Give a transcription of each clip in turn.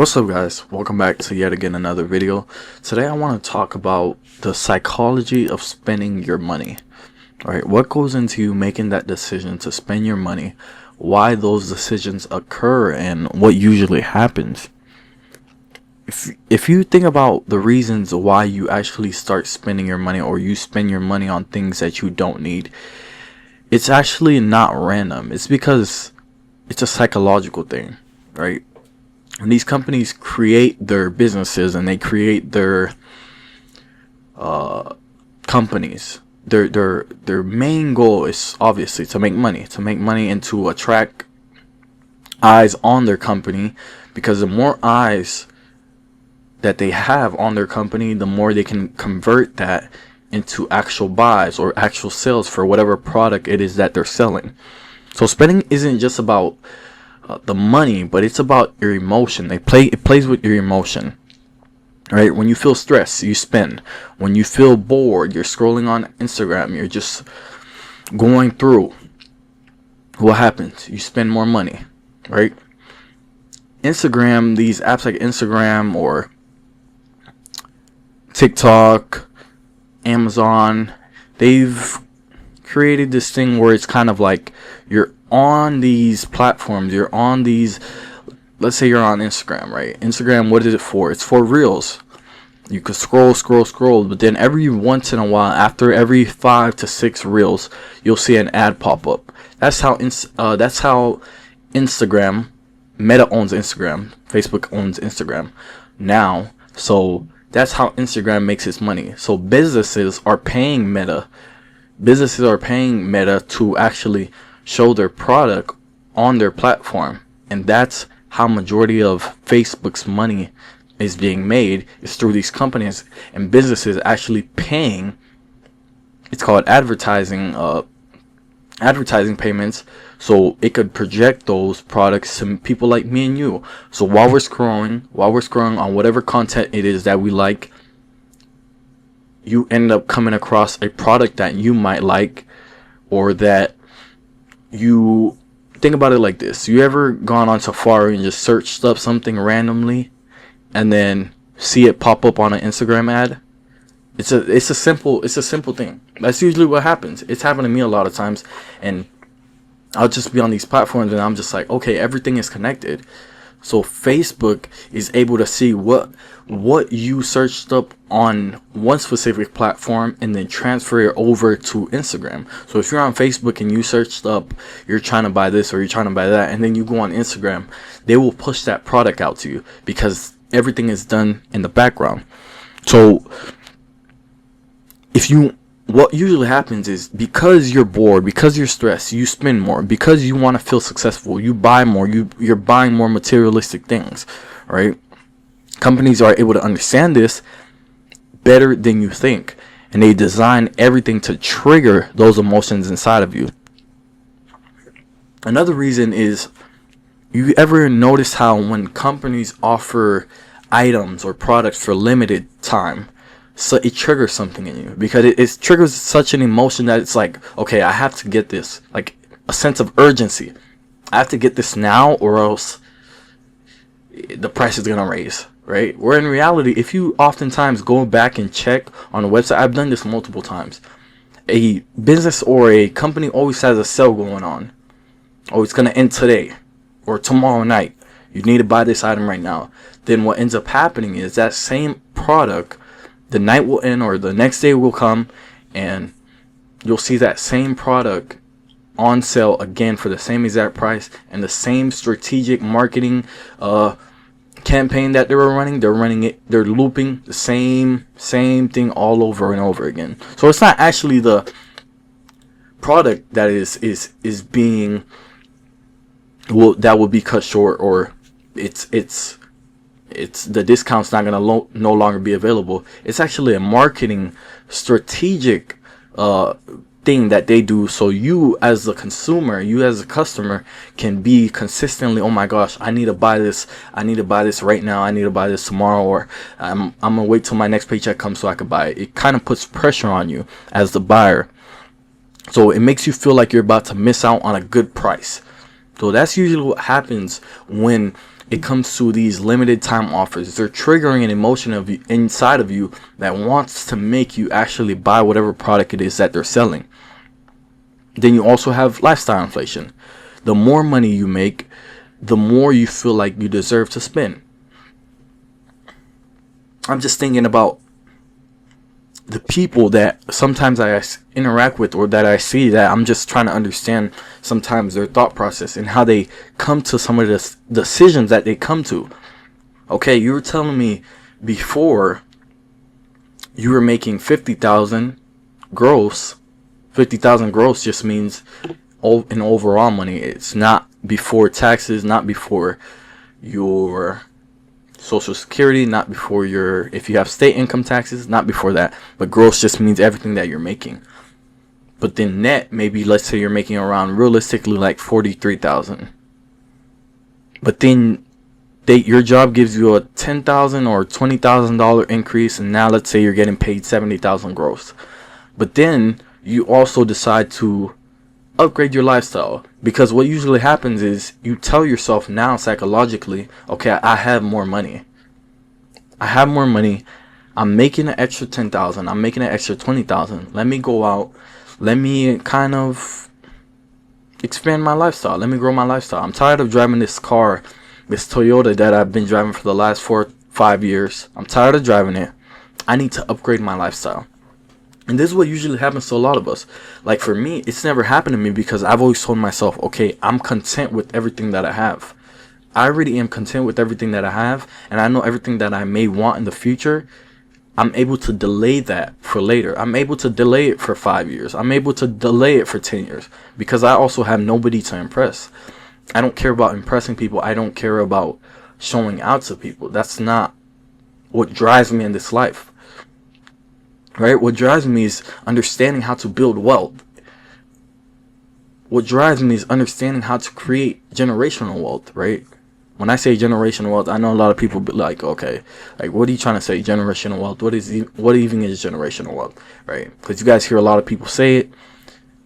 What's up, guys? Welcome back to yet again another video. Today I want to talk about the psychology of spending your money. Alright, what goes into you making that decision to spend your money, why those decisions occur, and what usually happens. If you think about the reasons why you actually start spending your money, or you spend your money on things that you don't need, it's actually not random. It's because it's a psychological thing, right? When these companies create their businesses and they create their companies, their main goal is obviously to make money, and to attract eyes on their company, because the more eyes that they have on their company, the more they can convert that into actual buys or actual sales for whatever product it is that they're selling. So spending isn't just about the money, but it's about your emotion. It plays with your emotion, right? When you feel stressed, you spend. When you feel bored, you're scrolling on Instagram, you're just going through. What happens? You spend more money, right? Instagram, these apps like Instagram or TikTok, Amazon, they've created this thing where it's kind of like you're on these platforms, you're on these, let's say you're on Instagram, right? Instagram, what is it for? It's for reels. You could scroll, but then every once in a while, after every 5 to 6 reels, you'll see an ad pop up. That's how Instagram, Meta owns Instagram, Facebook owns Instagram now. So that's how Instagram makes its money. So businesses are paying Meta to actually show their product on their platform, and that's how majority of Facebook's money is being made, is through these companies and businesses actually paying. It's called advertising payments, so it could project those products to people like me and you. So while we're scrolling on whatever content it is that we like, you end up coming across a product that you might like, or that you think about it like this. You ever gone on Safari and just searched up something randomly and then see it pop up on an Instagram ad? It's a simple thing. That's usually what happens. It's happened to me a lot of times, and I'll just be on these platforms and I'm just like, okay, everything is connected. So Facebook is able to see what you searched up on one specific platform and then transfer it over to Instagram. So if you're on Facebook and you searched up, you're trying to buy this or you're trying to buy that, and then you go on Instagram, they will push that product out to you because everything is done in the background. So what usually happens is, because you're bored, because you're stressed, you spend more. Because you want to feel successful, you buy more. You're buying more materialistic things, right? Companies are able to understand this better than you think, and they design everything to trigger those emotions inside of you. Another reason is, you ever notice how when companies offer items or products for limited time, so it triggers something in you, because it triggers such an emotion that it's like, okay, I have to get this, like a sense of urgency. I have to get this now, or else the price is gonna raise, right? Where in reality, if you oftentimes go back and check on a website, I've done this multiple times, a business or a company always has a sale going on. Oh, it's gonna end today or tomorrow night. You need to buy this item right now. Then what ends up happening is that same product, the night will end or the next day will come, and you'll see that same product on sale again for the same exact price, and the same strategic marketing campaign that they're looping the same thing all over and over again. So it's not actually the product that is being that will be cut short, or it's the discount's not gonna no longer be available. It's actually a marketing strategic thing that they do, so you as the consumer, you as a customer, can be consistently, oh my gosh, I need to buy this right now, I need to buy this tomorrow, or I'm gonna wait till my next paycheck comes so I can buy it. It kind of puts pressure on you as the buyer, so it makes you feel like you're about to miss out on a good price. So that's usually what happens when it comes to these limited time offers. They're triggering an emotion of you, inside of you, that wants to make you actually buy whatever product it is that they're selling. Then you also have lifestyle inflation. The more money you make, the more you feel like you deserve to spend. I'm just thinking about the people that sometimes I interact with, or that I see, that I'm just trying to understand sometimes their thought process and how they come to some of the decisions that they come to. Okay, you were telling me before you were making 50,000 gross. 50,000 gross just means in overall money. It's not before taxes, not before your Social Security, not before your, if you have state income taxes, not before that. But gross just means everything that you're making. But then net, maybe let's say you're making around, realistically, like 43,000. But then your job gives you a $10,000 or $20,000 increase, and now let's say you're getting paid 70,000 gross. But then you also decide to upgrade your lifestyle, because what usually happens is you tell yourself now psychologically, okay, I have more money. I'm making an extra 10,000. I'm making an extra 20,000. Let me go out. Let me kind of expand my lifestyle. Let me grow my lifestyle. I'm tired of driving this car, this Toyota that I've been driving for the last 4-5 years. I'm tired of driving it. I need to upgrade my lifestyle. And this is what usually happens to a lot of us. Like for me, it's never happened to me because I've always told myself, okay, I'm content with everything that I have. I already am content with everything that I have, and I know everything that I may want in the future, I'm able to delay that for later. I'm able to delay it for 5 years. I'm able to delay it for 10 years because I also have nobody to impress. I don't care about impressing people. I don't care about showing out to people. That's not what drives me in this life. Right? What drives me is understanding how to build wealth. What drives me is understanding how to create generational wealth, right? When I say generational wealth, I know a lot of people be like, okay, like, what are you trying to say? Generational wealth? What even is generational wealth, right? Because you guys hear a lot of people say it.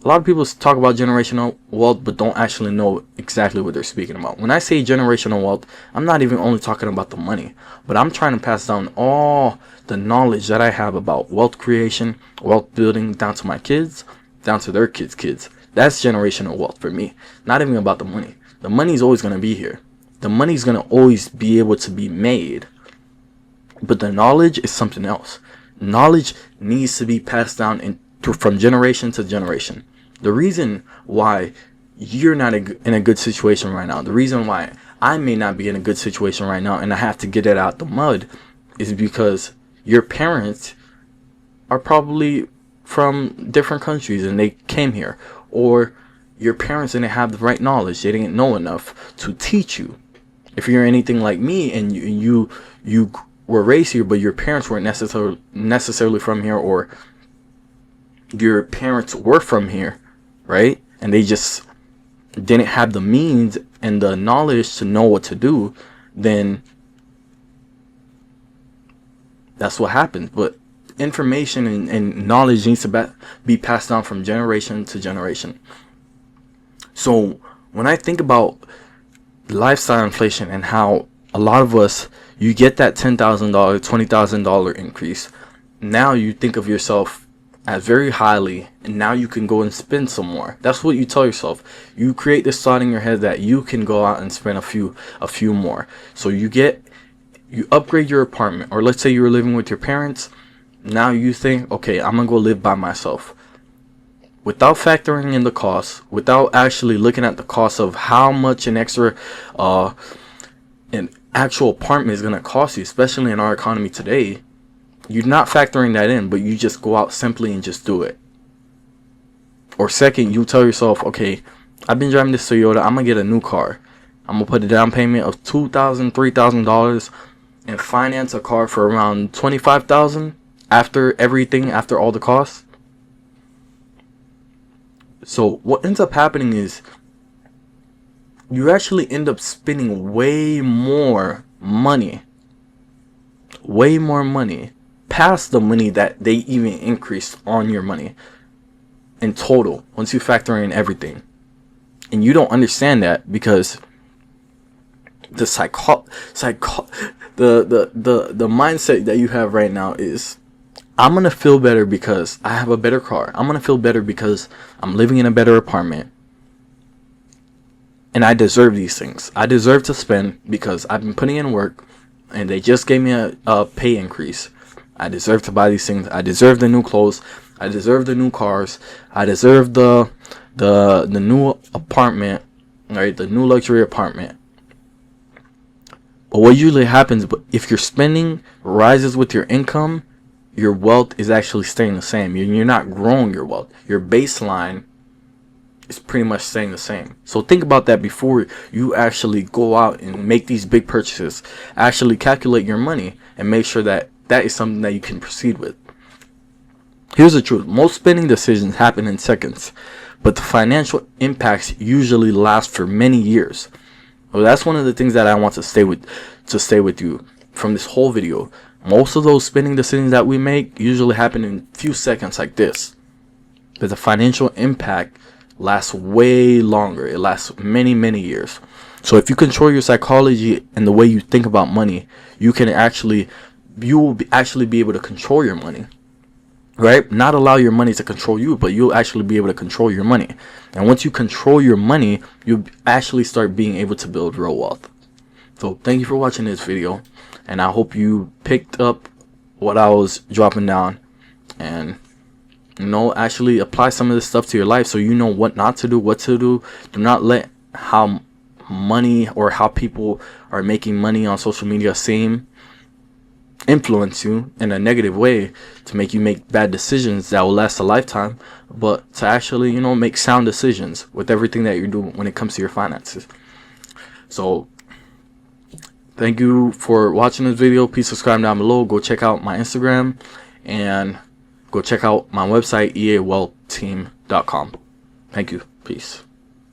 A lot of people talk about generational wealth, but don't actually know exactly what they're speaking about. When I say generational wealth, I'm not even only talking about the money, but I'm trying to pass down all the knowledge that I have about wealth creation, wealth building, down to my kids, down to their kids' kids. That's generational wealth for me. Not even about the money. The money is always going to be here. The money is going to always be able to be made. But the knowledge is something else. Knowledge needs to be passed down from generation to generation. The reason why you're not in a good situation right now, the reason why I may not be in a good situation right now and I have to get it out the mud, is because your parents are probably from different countries and they came here. Or your parents didn't have the right knowledge. They didn't know enough to teach you. If you're anything like me and you were raised here, but your parents weren't necessarily from here, or your parents were from here, right? And they just didn't have the means and the knowledge to know what to do, then that's what happens. But information and knowledge needs to be passed down from generation to generation. So when I think about lifestyle inflation and how a lot of us, you get that $10,000, $20,000 increase, now you think of yourself as very highly, and now you can go and spend some more. That's what you tell yourself. You create this thought in your head that you can go out and spend a few more. So you upgrade your apartment, or let's say you were living with your parents. Now you think, okay, I'm gonna go live by myself, without factoring in the cost, without actually looking at the cost of how much an actual apartment is gonna cost you, especially in our economy today. You're not factoring that in, but you just go out simply and just do it. Or second, you tell yourself, okay, I've been driving this Toyota, I'm gonna get a new car. I'm gonna put a down payment of $2,000, $3,000 and finance a car for around $25,000 after everything, after all the costs. So what ends up happening is you actually end up spending way more money past the money that they even increased on your money in total, once you factor in everything. And you don't understand that because the the mindset that you have right now is, I'm gonna feel better because I have a better car. I'm gonna feel better because I'm living in a better apartment. And I deserve these things. I deserve to spend because I've been putting in work and they just gave me a pay increase. I deserve to buy these things. I deserve the new clothes. I deserve the new cars. I deserve the new apartment, right? The new luxury apartment. But what usually happens, but if your spending rises with your income, your wealth is actually staying the same. You're not growing your wealth. Your baseline is pretty much staying the same. So think about that before you actually go out and make these big purchases. Actually calculate your money and make sure that that is something that you can proceed with. Here's the truth. Most spending decisions happen in seconds, but the financial impacts usually last for many years. Well, that's one of the things that I want to stay with you from this whole video. Most of those spending decisions that we make usually happen in few seconds like this. But the financial impact lasts way longer. It lasts many, many years. So if you control your psychology and the way you think about money, you will actually be able to control your money. Right? Not allow your money to control you, but you'll actually be able to control your money. And once you control your money, you'll actually start being able to build real wealth. So thank you for watching this video, and I hope you picked up what I was dropping down, and actually apply some of this stuff to your life so you know what not to do, what to do. Do not let how money or how people are making money on social media influence you in a negative way to make you make bad decisions that will last a lifetime, but to actually make sound decisions with everything that you're doing when it comes to your finances. So thank you for watching this video. Please subscribe down below. Go check out my Instagram and go check out my website, eawealthteam.com. Thank you. Peace.